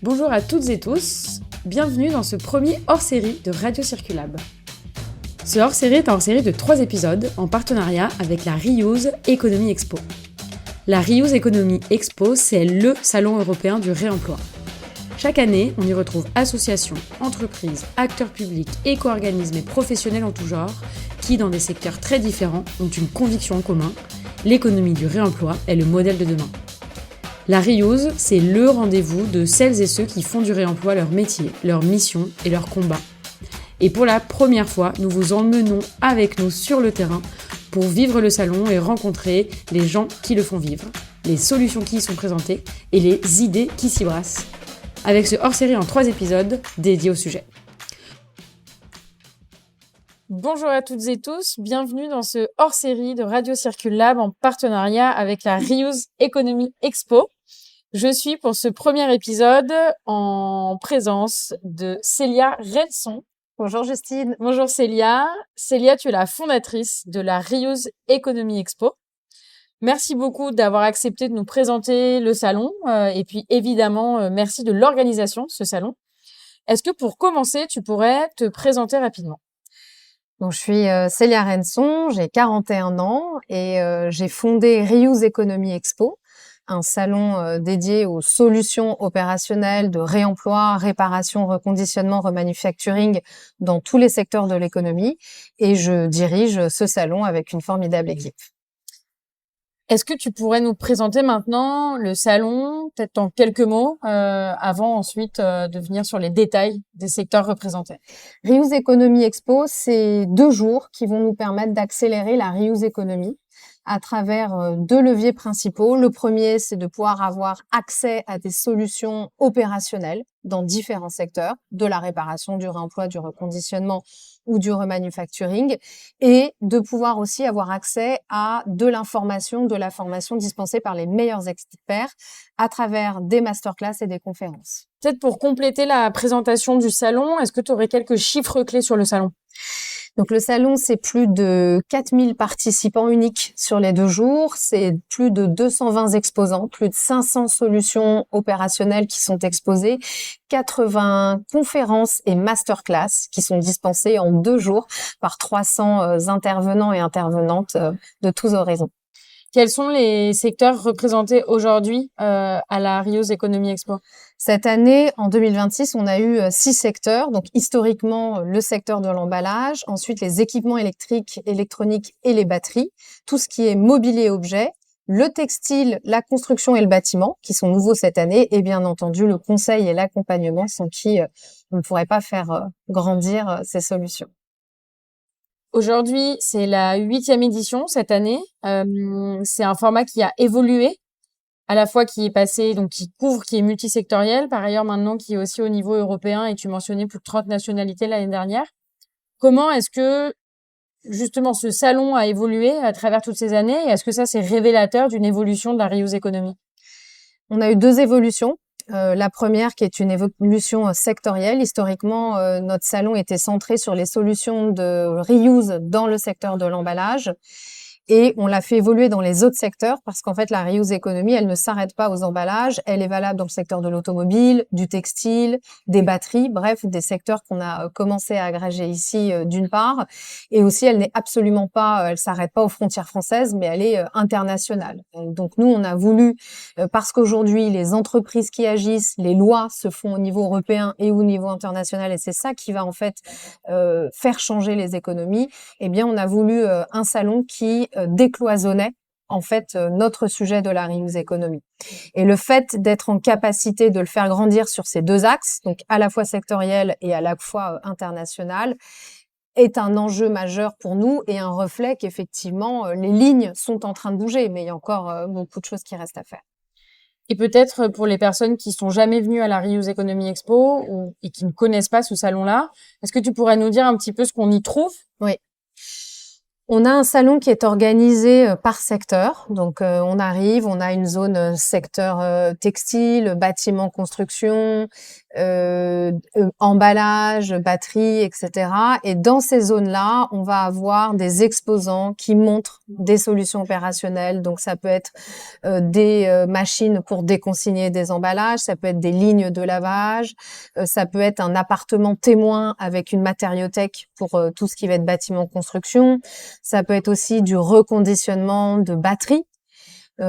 Bonjour à toutes et tous, bienvenue dans ce premier hors-série de Radio Circulab. Ce hors-série est un hors-série de 3 épisodes en partenariat avec la Reuse Economy Expo. La Reuse Economy Expo, c'est le salon européen du réemploi. Chaque année, on y retrouve associations, entreprises, acteurs publics, éco-organismes et professionnels en tout genre qui, dans des secteurs très différents, ont une conviction en commun: l'économie du réemploi est le modèle de demain. La Reuse, c'est le rendez-vous de celles et ceux qui font du réemploi leur métier, leur mission et leur combat. Et pour la première fois, nous vous emmenons avec nous sur le terrain pour vivre le salon et rencontrer les gens qui le font vivre, les solutions qui y sont présentées et les idées qui s'y brassent. Avec ce hors-série en 3 épisodes dédiés au sujet. Bonjour à toutes et tous, bienvenue dans ce hors-série de Radio Circulab en partenariat avec la Reuse Economy Expo. Je suis pour ce premier épisode en présence de Célia Renson. Bonjour Justine. Bonjour Célia. Célia, tu es la fondatrice de la Reuse Economy Expo. Merci beaucoup d'avoir accepté de nous présenter le salon et puis évidemment, merci de l'organisation de ce salon. Est-ce que pour commencer, tu pourrais te présenter rapidement ? Donc, je suis Célia Renson, j'ai 41 ans et j'ai fondé Reuse Economy Expo, un salon dédié aux solutions opérationnelles de réemploi, réparation, reconditionnement, remanufacturing dans tous les secteurs de l'économie. Et je dirige ce salon avec une formidable équipe. Est-ce que tu pourrais nous présenter maintenant le salon, peut-être en quelques mots, avant ensuite de venir sur les détails des secteurs représentés ? Reuse Economy Expo, c'est 2 jours qui vont nous permettre d'accélérer la Reuse Economy à travers 2 leviers principaux. Le premier, c'est de pouvoir avoir accès à des solutions opérationnelles dans différents secteurs, de la réparation, du réemploi, du reconditionnement ou du remanufacturing, et de pouvoir aussi avoir accès à de l'information, de la formation dispensée par les meilleurs experts à travers des masterclass et des conférences. Peut-être pour compléter la présentation du salon, est-ce que tu aurais quelques chiffres clés sur le salon ? Donc le salon, c'est plus de 4000 participants uniques sur les 2 jours, c'est plus de 220 exposants, plus de 500 solutions opérationnelles qui sont exposées, 80 conférences et masterclass qui sont dispensées en 2 jours par 300 intervenants et intervenantes de tous horizons. Quels sont les secteurs représentés aujourd'hui à la Reuse Economy Expo ? Cette année, en 2026, on a eu 6 secteurs. Donc, historiquement, le secteur de l'emballage, ensuite les équipements électriques, électroniques et les batteries, tout ce qui est mobilier et objets, le textile, la construction et le bâtiment, qui sont nouveaux cette année, et bien entendu, le conseil et l'accompagnement, sans qui on ne pourrait pas faire grandir ces solutions. Aujourd'hui, c'est la 8e édition cette année. C'est un format qui a évolué, à la fois qui est passé, donc qui couvre, qui est multisectoriel, par ailleurs maintenant qui est aussi au niveau européen, et tu mentionnais plus de 30 nationalités l'année dernière. Comment est-ce que justement ce salon a évolué à travers toutes ces années, et est-ce que ça c'est révélateur d'une évolution de la Reuse Economy ? On a eu 2 évolutions. La première qui est une évolution sectorielle. Historiquement, notre salon était centré sur les solutions de reuse dans le secteur de l'emballage. Et on l'a fait évoluer dans les autres secteurs parce qu'en fait, la Reuse Economy, elle ne s'arrête pas aux emballages. Elle est valable dans le secteur de l'automobile, du textile, des batteries, bref, des secteurs qu'on a commencé à agréger ici d'une part. Et aussi, elle n'est absolument pas, elle s'arrête pas aux frontières françaises, mais elle est internationale. Donc nous, on a voulu, parce qu'aujourd'hui, les entreprises qui agissent, les lois se font au niveau européen et au niveau international, et c'est ça qui va en fait faire changer les économies. Eh bien, on a voulu un salon qui décloisonnait en fait notre sujet de la Reuse Economy. Et le fait d'être en capacité de le faire grandir sur ces 2 axes, donc à la fois sectoriel et à la fois international, est un enjeu majeur pour nous et un reflet qu'effectivement les lignes sont en train de bouger, mais il y a encore beaucoup de choses qui restent à faire. Et peut-être pour les personnes qui sont jamais venues à la Reuse Economy Expo et qui ne connaissent pas ce salon-là, est-ce que tu pourrais nous dire un petit peu ce qu'on y trouve ? Oui. On a un salon qui est organisé par secteur. Donc, on arrive, on a une zone secteur textile, bâtiment, construction, emballage, batterie, etc. Et dans ces zones-là, on va avoir des exposants qui montrent des solutions opérationnelles. Donc, ça peut être des machines pour déconsigner des emballages, ça peut être des lignes de lavage, ça peut être un appartement témoin avec une matériothèque pour tout ce qui va être bâtiment construction. Ça peut être aussi du reconditionnement de batteries.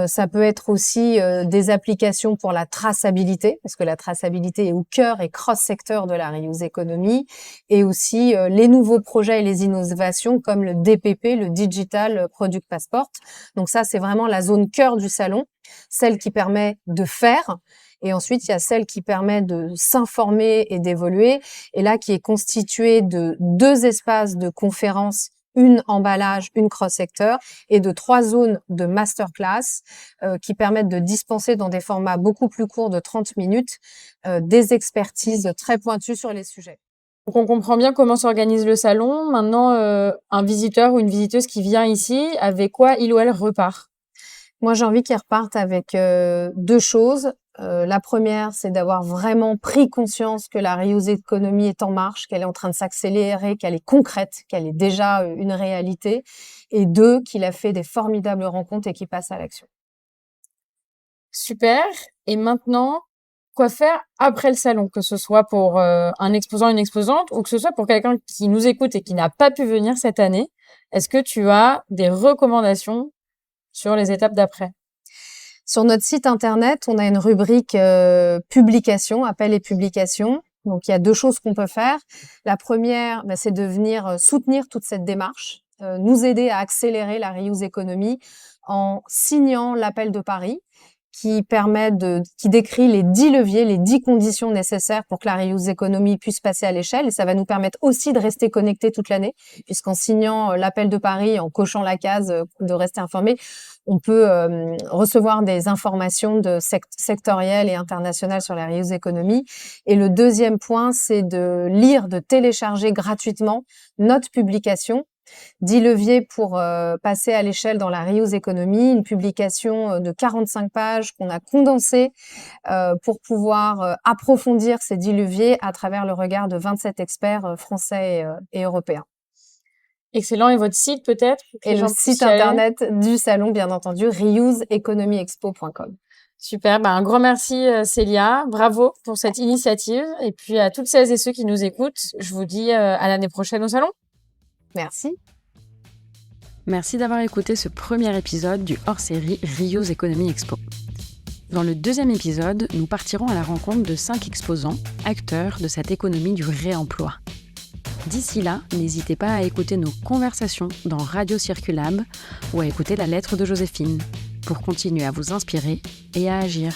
Ça peut être aussi des applications pour la traçabilité, parce que la traçabilité est au cœur et cross-secteur de la reuse économie, et aussi les nouveaux projets et les innovations comme le DPP, le Digital Product Passport. Donc ça, c'est vraiment la zone cœur du salon, celle qui permet de faire. Et ensuite, il y a celle qui permet de s'informer et d'évoluer, et là qui est constituée de 2 espaces de conférences, une emballage, une cross-secteur, et de 3 zones de masterclass qui permettent de dispenser dans des formats beaucoup plus courts de 30 minutes des expertises très pointues sur les sujets. Donc on comprend bien comment s'organise le salon. Maintenant, un visiteur ou une visiteuse qui vient ici, avec quoi il ou elle repart? Moi, j'ai envie qu'ils repartent avec 2 choses. La première, c'est d'avoir vraiment pris conscience que la reuse économie est en marche, qu'elle est en train de s'accélérer, qu'elle est concrète, qu'elle est déjà une réalité. Et 2, qu'il a fait des formidables rencontres et qu'il passe à l'action. Super. Et maintenant, quoi faire après le salon, que ce soit pour un exposant, une exposante, ou que ce soit pour quelqu'un qui nous écoute et qui n'a pas pu venir cette année? Est-ce que tu as des recommandations sur les étapes d'après? Sur notre site internet, on a une rubrique publications, appels et publications. Donc, il y a 2 choses qu'on peut faire. La première, c'est de venir soutenir toute cette démarche, nous aider à accélérer la reuse économie en signant l'appel de Paris qui décrit les 10 leviers, les 10 conditions nécessaires pour que la reuse économie puisse passer à l'échelle. Et ça va nous permettre aussi de rester connectés toute l'année, puisqu'en signant l'appel de Paris, en cochant la case de rester informé, on peut recevoir des informations sectorielles et internationales sur la reuse économie. Et le deuxième point, c'est de lire, de télécharger gratuitement notre publication 10 leviers pour passer à l'échelle dans la reuse économie, une publication de 45 pages qu'on a condensée pour pouvoir approfondir ces 10 leviers à travers le regard de 27 experts français et européens. Excellent. Et votre site peut-être? Et le site internet du salon, bien entendu, reuseeconomyexpo.com. Super, un grand merci Célia, bravo pour cette initiative. Et puis à toutes celles et ceux qui nous écoutent, je vous dis à l'année prochaine au salon. Merci. Merci d'avoir écouté ce premier épisode du hors-série Reuse Economy Expo. Dans le deuxième épisode, nous partirons à la rencontre de 5 exposants, acteurs de cette économie du réemploi. D'ici là, n'hésitez pas à écouter nos conversations dans Radio Circulab ou à écouter la lettre de Joséphine pour continuer à vous inspirer et à agir.